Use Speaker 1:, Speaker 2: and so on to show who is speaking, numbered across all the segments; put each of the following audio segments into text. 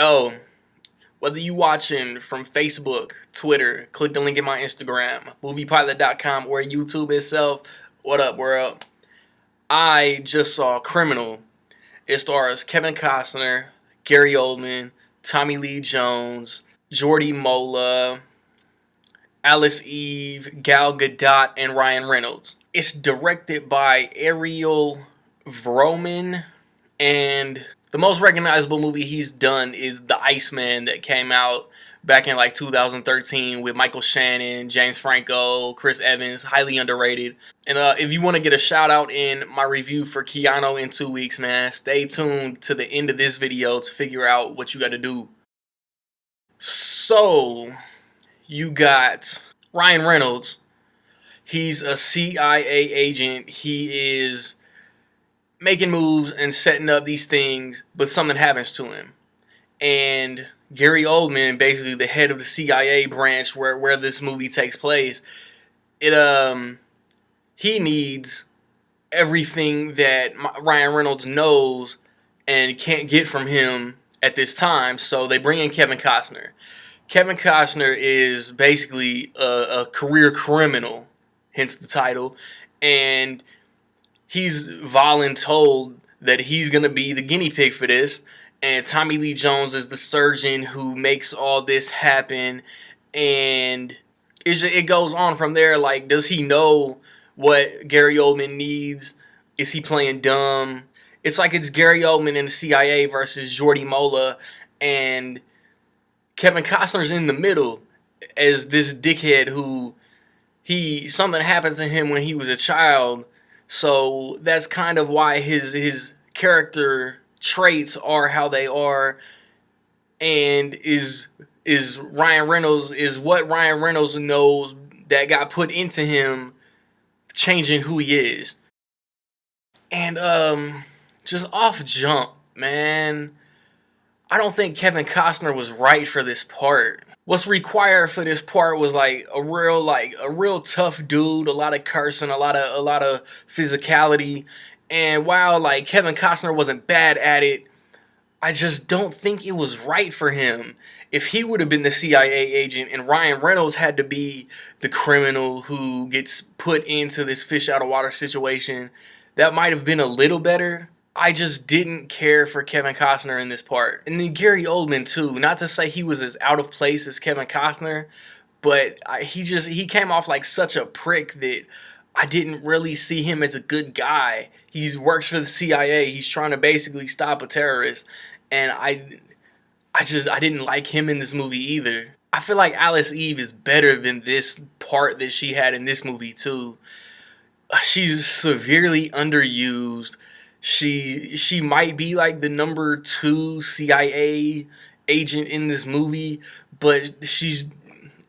Speaker 1: Oh, whether you watching from Facebook, Twitter, click the link in my Instagram, moviepilot.com, or YouTube itself, what up, world? I just saw Criminal. It stars Kevin Costner, Gary Oldman, Tommy Lee Jones, Jordi Mola, Alice Eve, Gal Gadot, and Ryan Reynolds. It's directed by Ariel Vroman, and the most recognizable movie he's done is The Iceman that came out back in like 2013 with Michael Shannon, James Franco, Chris Evans, highly underrated. And if you want to get a shout out in my review for Keanu in 2 weeks, man, stay tuned to the end of this video to figure out what you got to do. So, you got Ryan Reynolds. He's a CIA agent. He is making moves and setting up these things, but something happens to him. And Gary Oldman, basically the head of the CIA branch where this movie takes place, he needs everything that Ryan Reynolds knows and can't get from him at this time. So they bring in Kevin Costner. Kevin Costner is basically a career criminal, hence the title, and he's voluntold that he's going to be the guinea pig for this, and Tommy Lee Jones is the surgeon who makes all this happen, and it goes on from there. Like, does he know what Gary Oldman needs? Is he playing dumb? It's like it's Gary Oldman in the CIA versus Jordi Mola, and Kevin Costner's in the middle as this dickhead who something happened to him when he was a child. So that's kind of why his character traits are how they are, and is Ryan Reynolds is what Ryan Reynolds knows that got put into him, changing who he is. And just off jump, man, I don't think Kevin Costner was right for this part. What's required for this part was like a real tough dude, a lot of cursing, a lot of physicality. And while like Kevin Costner wasn't bad at it, I just don't think it was right for him. If he would have been the CIA agent and Ryan Reynolds had to be the criminal who gets put into this fish out of water situation, that might have been a little better. I just didn't care for Kevin Costner in this part. And then Gary Oldman too. Not to say he was as out of place as Kevin Costner, but he came off like such a prick that I didn't really see him as a good guy. He works for the CIA. He's trying to basically stop a terrorist, and I didn't like him in this movie either. I feel like Alice Eve is better than this part that she had in this movie too. She's severely underused. She might be like the number 2 CIA agent in this movie, but she's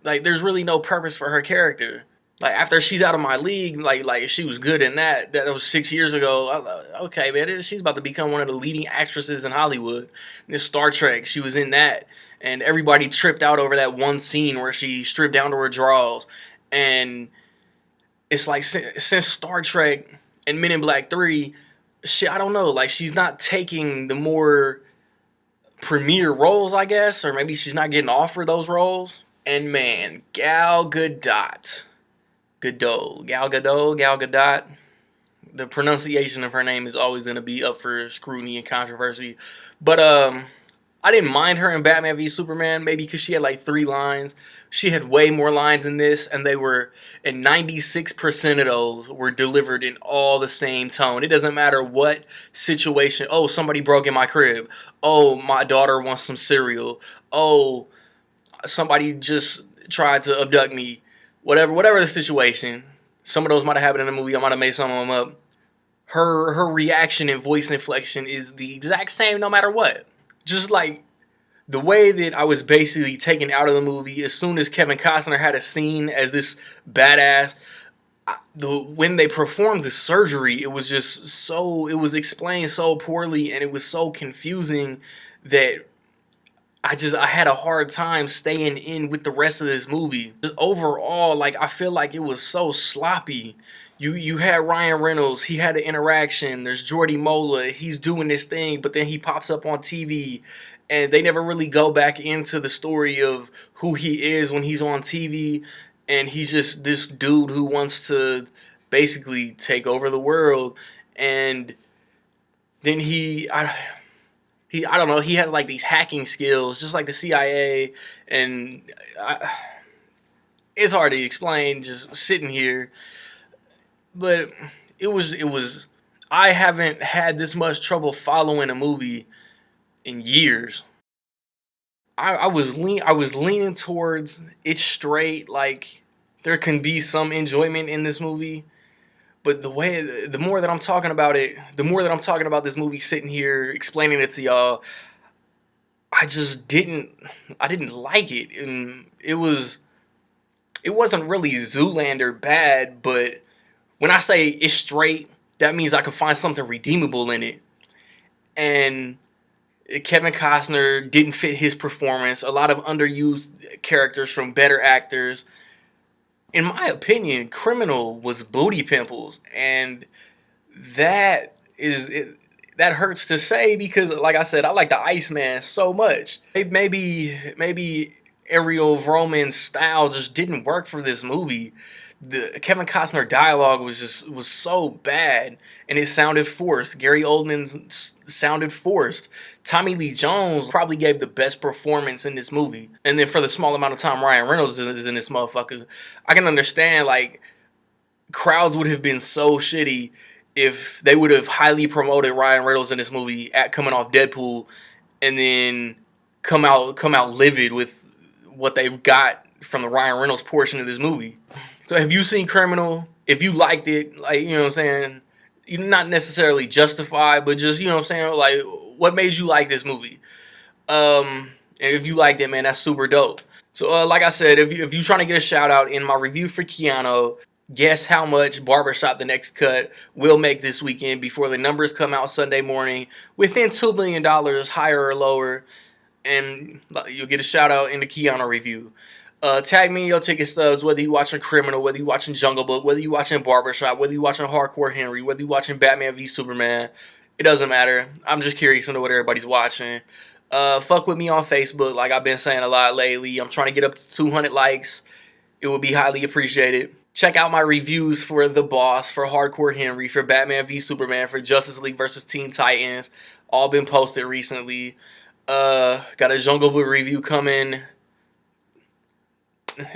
Speaker 1: like, there's really no purpose for her character. Like, after She's Out of My League, like she was good in that. That was 6 years ago. Okay, man, she's about to become one of the leading actresses in Hollywood. This Star Trek, she was in that, and everybody tripped out over that one scene where she stripped down to her drawers. And it's like since Star Trek and Men in Black 3, I don't know, like she's not taking the more premier roles, I guess, or maybe she's not getting offered those roles. And man, Gal Gadot. Gal Gadot. The pronunciation of her name is always going to be up for scrutiny and controversy. But I didn't mind her in Batman v Superman, maybe because she had like 3 lines. She had way more lines in this, and 96% of those were delivered in all the same tone. It doesn't matter what situation. Oh, somebody broke in my crib. Oh, my daughter wants some cereal. Oh, somebody just tried to abduct me. Whatever the situation. Some of those might have happened in the movie. I might have made some of them up. Her reaction and voice inflection is the exact same no matter what. Just like the way that I was basically taken out of the movie as soon as Kevin Costner had a scene as this badass. When they performed the surgery, it was explained so poorly, and it was so confusing that I had a hard time staying in with the rest of this movie. Just overall, like, I feel like it was so sloppy. You had Ryan Reynolds, he had an interaction. There's Jordy Mola, he's doing this thing, but then he pops up on TV, and they never really go back into the story of who he is when he's on TV, and he's just this dude who wants to basically take over the world, and then I don't know, he had like these hacking skills, just like the CIA, and it's hard to explain just sitting here, but it was. I haven't had this much trouble following a movie in years. I was leaning towards it's straight. Like there can be some enjoyment in this movie, but the more that I'm talking about it, the more that I'm talking about this movie, sitting here explaining it to y'all, I just didn't. I didn't like it, and it wasn't really Zoolander bad, but when I say it's straight, that means I can find something redeemable in it. And Kevin Costner didn't fit his performance. A lot of underused characters from better actors. In my opinion, Criminal was booty pimples, and that is it, that hurts to say because, like I said, I like the Iceman so much. Maybe Ariel Vroman's style just didn't work for this movie. The Kevin Costner dialogue was so bad, and it sounded forced. Gary Oldman's sounded forced. Tommy Lee Jones probably gave the best performance in this movie, and then for the small amount of time Ryan Reynolds is in this motherfucker, I can understand like crowds would have been so shitty if they would have highly promoted Ryan Reynolds in this movie at coming off Deadpool, and then come out livid with what they've got from the Ryan Reynolds portion of this movie. So have you seen Criminal? If you liked it, like, you know what I'm saying, you're not necessarily justified, but just, you know what I'm saying, like, what made you like this movie? And if you liked it, man, that's super dope. So like I said, if you're trying to get a shout out in my review for Keanu, guess how much Barbershop the Next Cut will make this weekend before the numbers come out Sunday morning, within $2 million, higher or lower, and you'll get a shout out in the Keanu review. Tag me in your ticket stubs, whether you watching Criminal, whether you watching Jungle Book, whether you watching Barbershop, whether you watching Hardcore Henry, whether you watching Batman v Superman. It doesn't matter. I'm just curious to know what everybody's watching. Fuck with me on Facebook, like I've been saying a lot lately. I'm trying to get up to 200 likes. It would be highly appreciated. Check out my reviews for The Boss, for Hardcore Henry, for Batman v Superman, for Justice League vs. Teen Titans. All been posted recently. Got a Jungle Book review coming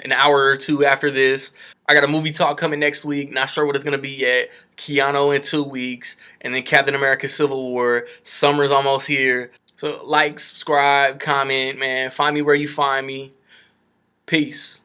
Speaker 1: an hour or two after this. I got a movie talk coming next week. Not sure what it's going to be yet. Keanu in 2 weeks. And then Captain America Civil War. Summer's almost here. So like, subscribe, comment, man. Find me where you find me. Peace.